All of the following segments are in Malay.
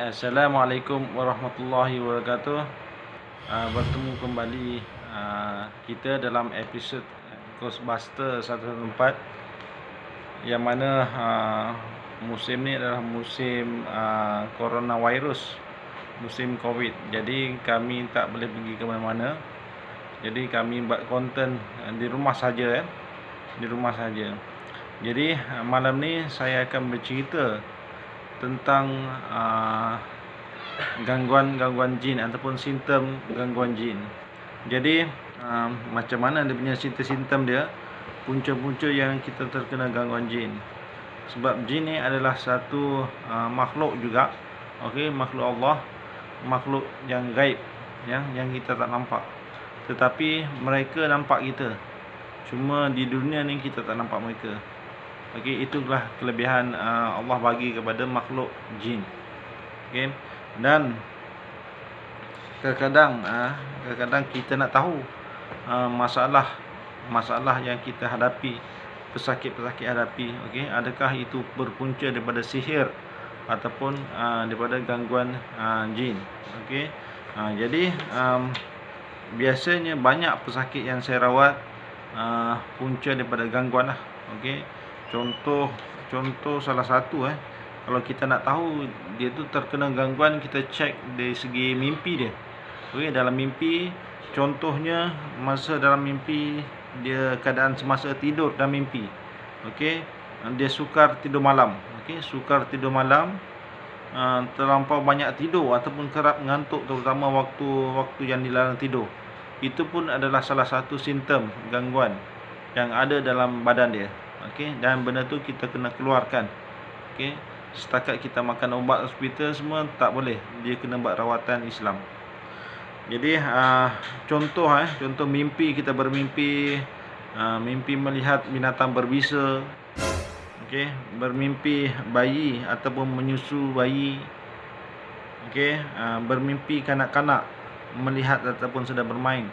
Assalamualaikum warahmatullahi wabarakatuh. Bertemu kembali kita dalam episod Ghostbuster 114, yang mana musim ni adalah musim coronavirus, musim Covid. Jadi kami tak boleh pergi ke mana-mana. Jadi kami buat konten di rumah saja, di rumah saja. Jadi malam ni saya akan bercerita tentang gangguan jin ataupun simptom gangguan jin. Jadi macam mana dia punya simptom dia, punca-punca yang kita terkena gangguan jin. Sebab jin ni adalah satu makhluk juga, makhluk Allah, makhluk yang gaib, yang kita tak nampak. Tetapi mereka nampak kita. Cuma di dunia ni kita tak nampak mereka. Itulah kelebihan Allah bagi kepada makhluk jin. Dan kadang-kadang kita nak tahu masalah yang kita hadapi, pesakit-pesakit hadapi, adakah itu berpunca daripada sihir ataupun daripada gangguan jin. Jadi biasanya banyak pesakit yang saya rawat punca daripada gangguan lah. Contoh salah satu kalau kita nak tahu dia tu terkena gangguan, kita cek dari segi mimpi dia. Dalam mimpi, contohnya masa dalam mimpi dia keadaan semasa tidur dalam mimpi. Dia sukar tidur malam. Sukar tidur malam, terlampau banyak tidur ataupun kerap mengantuk, terutama waktu yang dilarang tidur. Itu pun adalah salah satu simptom gangguan yang ada dalam badan dia. Dan benda tu kita kena keluarkan. Setakat kita makan ubat hospital semua tak boleh, dia kena buat rawatan Islam. Jadi contoh mimpi, kita bermimpi mimpi melihat binatang berbisa, bermimpi bayi ataupun menyusu bayi, bermimpi kanak-kanak melihat ataupun sedang bermain,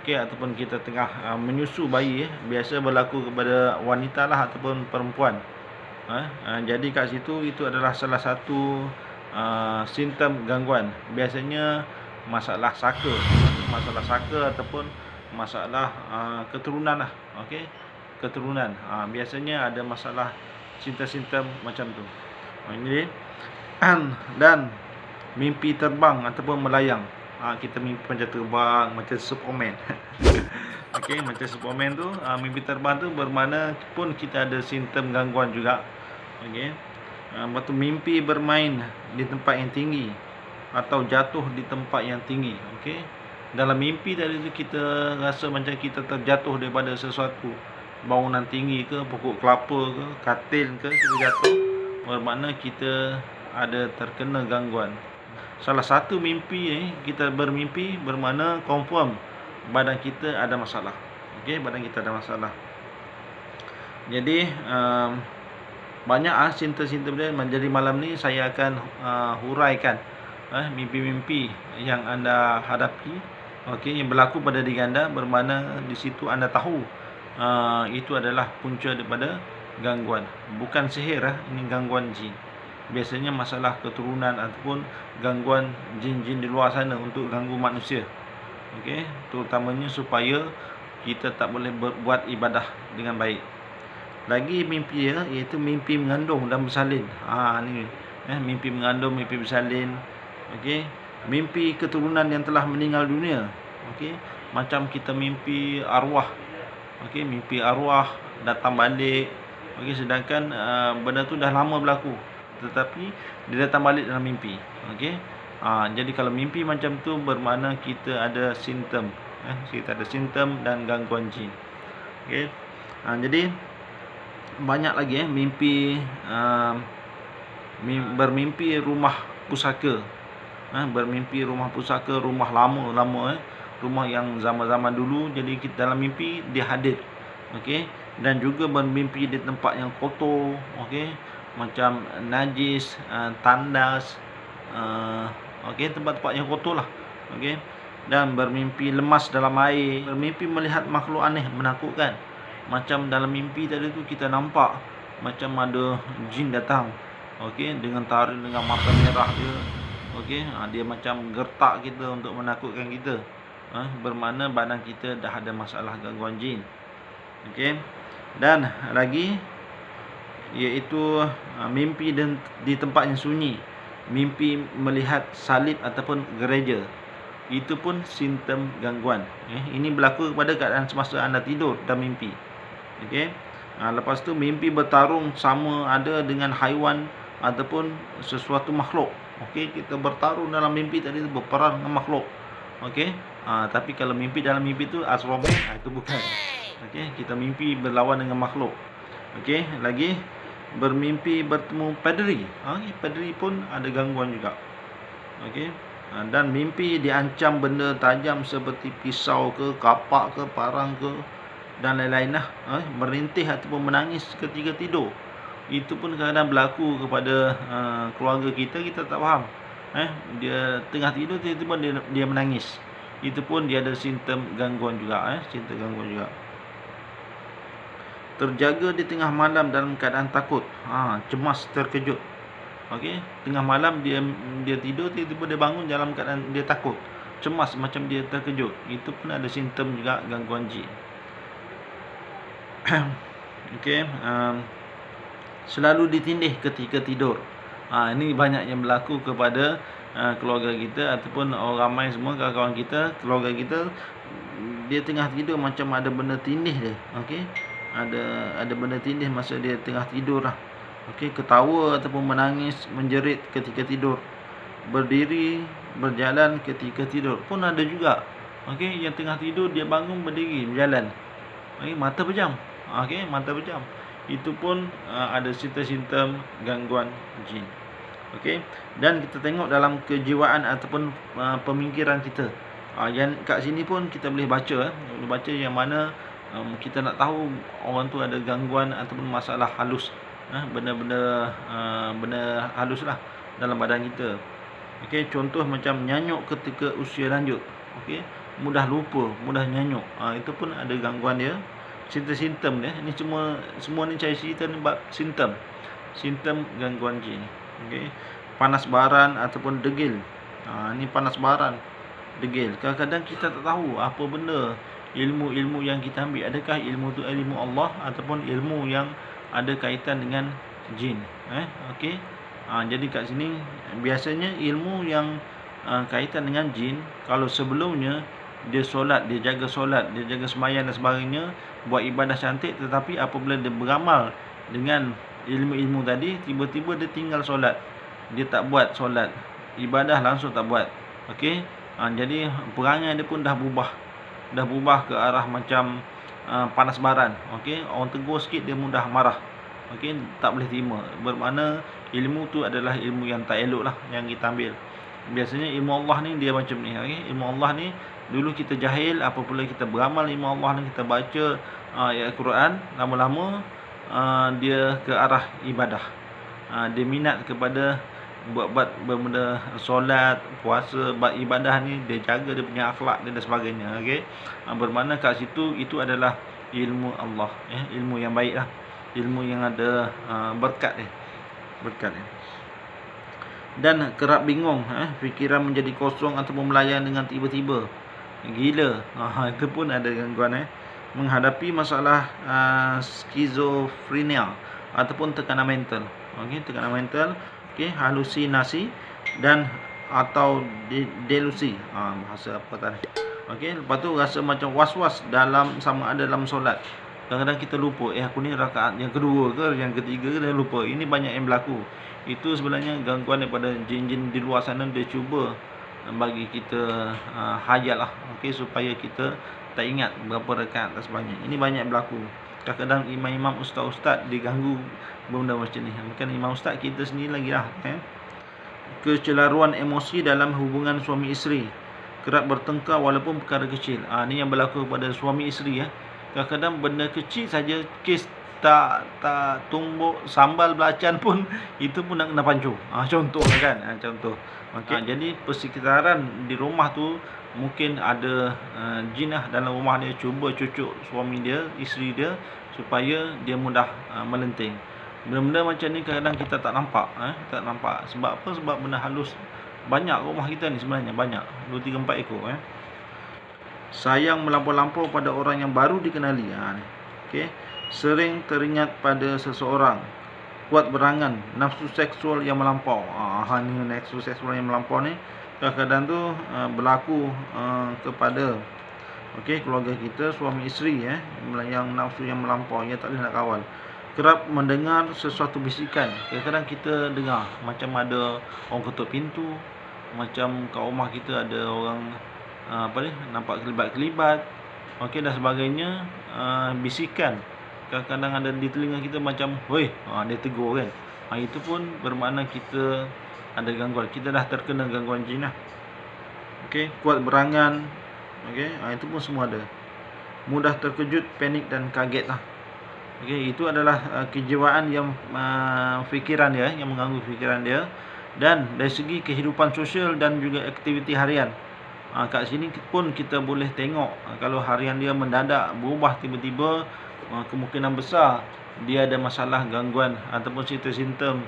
ataupun kita tengah menyusu bayi. Biasa berlaku kepada wanita lah ataupun perempuan. Jadi kat situ itu adalah salah satu simptom gangguan. Biasanya masalah saka ataupun masalah keturunan lah. Keturunan. Biasanya ada masalah simptom-simptom macam tu. Jadi dan mimpi terbang ataupun melayang. Kita mimpi macam terbang, macam Superman. Macam Superman tu, mimpi terbang tu bermakna pun kita ada simptom gangguan juga. Lepas tu mimpi bermain di tempat yang tinggi atau jatuh di tempat yang tinggi. Dalam mimpi tadi tu kita rasa macam kita terjatuh daripada sesuatu, bangunan tinggi ke, pokok kelapa ke, katil ke, kita jatuh, bermakna kita ada terkena gangguan. Salah satu mimpi ni, kita bermimpi bermakna confirm badan kita ada masalah. Badan kita ada masalah. Jadi banyak simptom-simptom dia. Jadi malam ni saya akan huraikan mimpi-mimpi yang anda hadapi, yang berlaku pada diri anda, bermakna di situ anda tahu itu adalah punca daripada gangguan. Bukan sihir, ini gangguan jin. Biasanya masalah keturunan ataupun gangguan jin-jin di luar sana untuk ganggu manusia. Terutamanya supaya kita tak boleh buat ibadah dengan baik. Lagi mimpi dia, iaitu mimpi mengandung dan bersalin. Ni mimpi mengandung, mimpi bersalin. Mimpi keturunan yang telah meninggal dunia. Macam kita mimpi arwah. Mimpi arwah datang balik. Sedangkan benda tu dah lama berlaku, tetapi dia datang balik dalam mimpi. Jadi kalau mimpi macam tu bermakna kita ada simptom, kita ada simptom dan gangguan jin. Jadi banyak lagi mimpi bermimpi rumah pusaka. Bermimpi rumah pusaka, rumah lama, rumah yang zaman-zaman dulu. Jadi kita dalam mimpi dia hadir. Dan juga bermimpi di tempat yang kotor, macam najis, tandas, tempat-tempat yang kotor lah. Dan bermimpi lemas dalam air, bermimpi melihat makhluk aneh menakutkan. Macam dalam mimpi tadi tu kita nampak macam ada jin datang, dengan taring, dengan mata merah dia, Okey, dia macam gertak kita untuk menakutkan kita. Bermakna badan kita dah ada masalah gangguan jin. Okey. Dan lagi iaitu mimpi di tempat yang sunyi, mimpi melihat salib ataupun gereja, itu pun simptom gangguan. Ini berlaku kepada keadaan semasa anda tidur dan mimpi. Okey. Lepas tu mimpi bertarung sama ada dengan haiwan ataupun sesuatu makhluk. Okey, kita bertarung dalam mimpi tadi tu, berperang dengan makhluk. Okey. Tapi kalau mimpi dalam mimpi tu Azrail, itu bukan. Okey, kita mimpi berlawan dengan makhluk. Okey, lagi bermimpi bertemu padri. Padri pun ada gangguan juga. Okey. Dan mimpi diancam benda tajam seperti pisau ke, kapak ke, parang ke dan lain-lain lah. Merintih ataupun menangis ketika tidur. Itu pun kadang berlaku kepada keluarga kita tak faham. Dia tengah tidur tiba-tiba dia menangis. Itu pun dia ada simptom gangguan juga. Simptom gangguan juga. Terjaga di tengah malam dalam keadaan takut, cemas, terkejut. Okey, tengah malam dia tidur tiba-tiba dia bangun dalam keadaan dia takut, cemas, macam dia terkejut. Itu pun ada simptom juga gangguan jin. Okey, selalu ditindih ketika tidur. Ini banyak yang berlaku kepada keluarga kita ataupun orang ramai semua, kawan-kawan kita, keluarga kita. Dia tengah tidur macam ada benda tindih dia. Okey, ada benda tindih masa dia tengah tidur lah. Okey, ketawa ataupun menangis, menjerit ketika tidur, berdiri, berjalan ketika tidur pun ada juga. Okey, yang tengah tidur dia bangun, berdiri, berjalan. Okey, mata pejam. Okey, mata pejam. Itu pun ada simptom-simptom gangguan jin. Okey, dan kita tengok dalam kejiwaan ataupun pemikiran kita. Yang kat sini pun kita boleh baca, yang mana kita nak tahu orang tu ada gangguan ataupun masalah halus, benda-benda benda halus lah dalam badan kita. Okey, contoh macam nyanyuk ketika usia lanjut. Okey, mudah lupa, mudah nyanyuk. Itu pun ada gangguan dia. Simptom dia. Ini semua ni saya cerita ni bab simptom gangguan jin. Okey, panas baran ataupun degil. Ni panas baran, degil. Kadang-kadang kita tak tahu apa benda ilmu-ilmu yang kita ambil. Adakah ilmu tu ilmu Allah ataupun ilmu yang ada kaitan dengan jin. Okey. Jadi kat sini biasanya ilmu yang kaitan dengan jin, kalau sebelumnya dia solat, dia jaga solat, dia jaga sembahyang dan sebagainya, buat ibadah cantik, tetapi apabila dia beramal dengan ilmu-ilmu tadi, tiba-tiba dia tinggal solat, dia tak buat solat, ibadah langsung tak buat. Okey. Jadi perangai dia pun dah berubah ke arah macam panas baran. Okey, orang tegur sikit dia mudah marah. Okey, tak boleh terima. Bermakna ilmu tu adalah ilmu yang tak elok lah yang kita ambil. Biasanya ilmu Allah ni dia macam ni. Okey, ilmu Allah ni dulu kita jahil, apabila kita beramal ilmu Allah ni, kita baca ayat Quran, lama-lama dia ke arah ibadah. Dia minat kepada buat benda solat, puasa, buat ibadah ni, dia jaga dia punya akhlak dia dan sebagainya. Okey, bermakna kat situ itu adalah ilmu Allah, ilmu yang baik lah, ilmu yang ada berkat dia. Dan kerap bingung, fikiran menjadi kosong ataupun melayan dengan tiba-tiba, gila. Itu pun ada gangguan. Menghadapi masalah skizofrenia ataupun tekanan mental. Okey, tekanan mental. Okey, halusinasi dan atau delusi. Bahasa apa tadi? Okey, lepas tu rasa macam was-was sama ada dalam solat. Kadang-kadang kita lupa, aku ni rakaat yang kedua ke yang ketiga ke, dah lupa. Ini banyak yang berlaku. Itu sebenarnya gangguan daripada jin-jin di luar sana. Dia cuba bagi kita hayal lah. Okey, supaya kita tak ingat berapa rakaat dan sebagainya. Ini banyak berlaku. Kadang-kadang imam-imam, ustaz-ustaz diganggu benda macam ni. Bukan imam ustaz, kita sendiri lagi lah. Kecelaruan emosi dalam hubungan suami isteri, kerap bertengkar walaupun perkara kecil. Ni yang berlaku kepada suami isteri. Kadang-kadang benda kecil saja, kes tak tumbuk sambal belacan pun, itu pun nak kena pancung. Contoh kan, contoh. Okey, jadi persekitaran di rumah tu mungkin ada jin lah dalam rumah dia, cuba cucuk suami dia, isteri dia, supaya dia mudah melenting. Benda-benda macam ni kadang-kadang kita tak nampak. Tak nampak. Sebab apa? Sebab benda halus Banyak rumah kita ni sebenarnya, banyak 2, 3, 4 ekor Sayang melampau-lampau pada orang yang baru dikenali. Okey. Sering teringat pada seseorang. Kuat berangan, nafsu seksual yang melampau. Ni nafsu seksual yang melampau ni kadang-kadang tu berlaku kepada keluarga kita, suami isteri yang nafsu yang melampau, yang tak boleh nak kawal. Kerap mendengar sesuatu bisikan. Kadang-kadang kita dengar macam ada orang ketuk pintu, macam kat rumah kita ada orang nampak kelibat-kelibat, dan sebagainya. Bisikan kadang-kadang ada di telinga kita macam, "Hoi," dia tegur kan. Itu pun bermakna kita ada gangguan, kita dah terkena gangguan jin lah. Kuat berangan, itu pun semua ada. Mudah terkejut, panik dan kaget lah. Itu adalah kejiwaan yang fikiran dia, yang mengganggu fikiran dia. Dan dari segi kehidupan sosial dan juga aktiviti harian, kat sini pun kita boleh tengok kalau harian dia mendadak berubah tiba-tiba, kemungkinan besar dia ada masalah gangguan ataupun simptom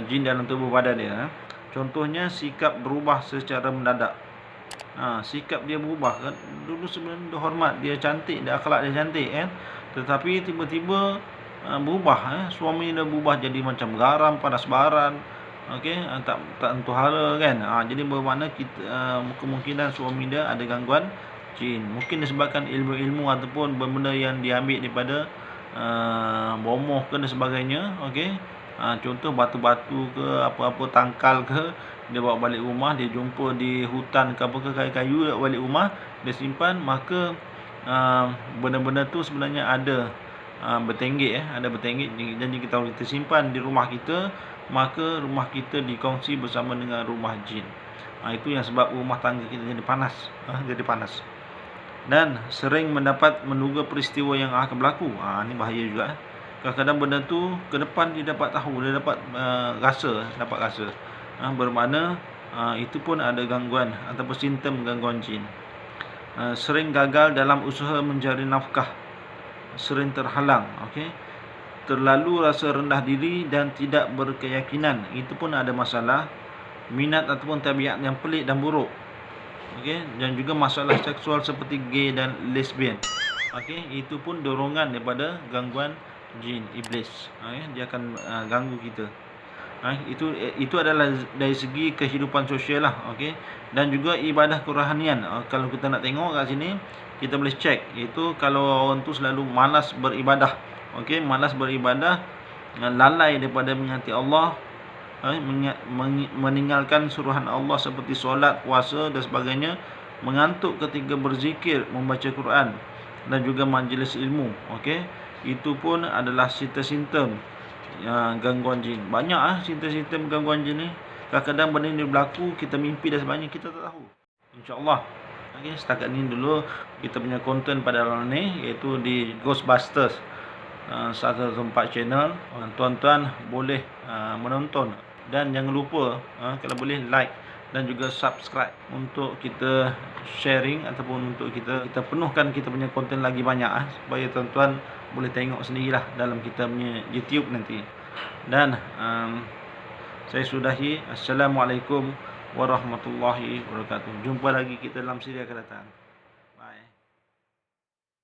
jin dalam tubuh badan dia. Contohnya sikap berubah secara mendadak. Sikap dia berubah kan. Dulu sebenarnya dia hormat, dia cantik, dia akhlak dia cantik kan. Tetapi tiba-tiba berubah, suami dia berubah jadi macam garam, panas baran. Tak tentu hara kan. Jadi bermakna kita kemungkinan suami dia ada gangguan jin. Mungkin disebabkan ilmu-ilmu ataupun benda yang diambil daripada bomoh ke dan sebagainya. Contoh batu-batu ke apa-apa, tangkal ke, dia bawa balik rumah, dia jumpa di hutan ke apa ke, kayu-kayu balik rumah, dia simpan. Maka benda-benda tu sebenarnya ada bertenggek ada bertenggek. Jadi kita simpan di rumah kita, maka rumah kita dikongsi bersama dengan rumah jin. Itu yang sebab rumah tangga kita jadi panas, dan sering menduga peristiwa yang akan berlaku. Ni bahaya juga. Kadang-kadang benda tu ke depan dia dapat tahu, dia dapat rasa. Bermakna itu pun ada gangguan ataupun simptom gangguan jin. Sering gagal dalam usaha mencari nafkah, sering terhalang, terlalu rasa rendah diri dan tidak berkeyakinan, itu pun ada masalah. Minat ataupun tabiat yang pelik dan buruk, dan juga masalah seksual seperti gay dan lesbian. Itu pun dorongan daripada gangguan jin, iblis. Dia akan ganggu kita. Itu adalah dari segi kehidupan sosial lah. Dan juga ibadah kerohanian. Kalau kita nak tengok kat sini, kita boleh cek. Itu kalau orang tu selalu malas beribadah, malas beribadah, lalai daripada mengingati Allah, meninggalkan suruhan Allah seperti solat, puasa dan sebagainya, mengantuk ketika berzikir, membaca Quran dan juga majlis ilmu. Itu pun adalah simptom gangguan jin. Banyak simptom gangguan jin ni. Kadang-kadang benda ni berlaku, kita mimpi dan sebagainya, kita tak tahu. InsyaAllah. Setakat ni dulu kita punya konten pada malam ni, iaitu di Ghostbusters 114 channel. Tuan-tuan boleh menonton, dan jangan lupa kalau boleh like dan juga subscribe untuk kita sharing ataupun untuk kita penuhkan kita punya konten lagi banyak, supaya tuan-tuan boleh tengok sendirilah dalam kita punya YouTube nanti. Dan saya sudahi. Assalamualaikum warahmatullahi wabarakatuh. Jumpa lagi kita dalam siri akan datang.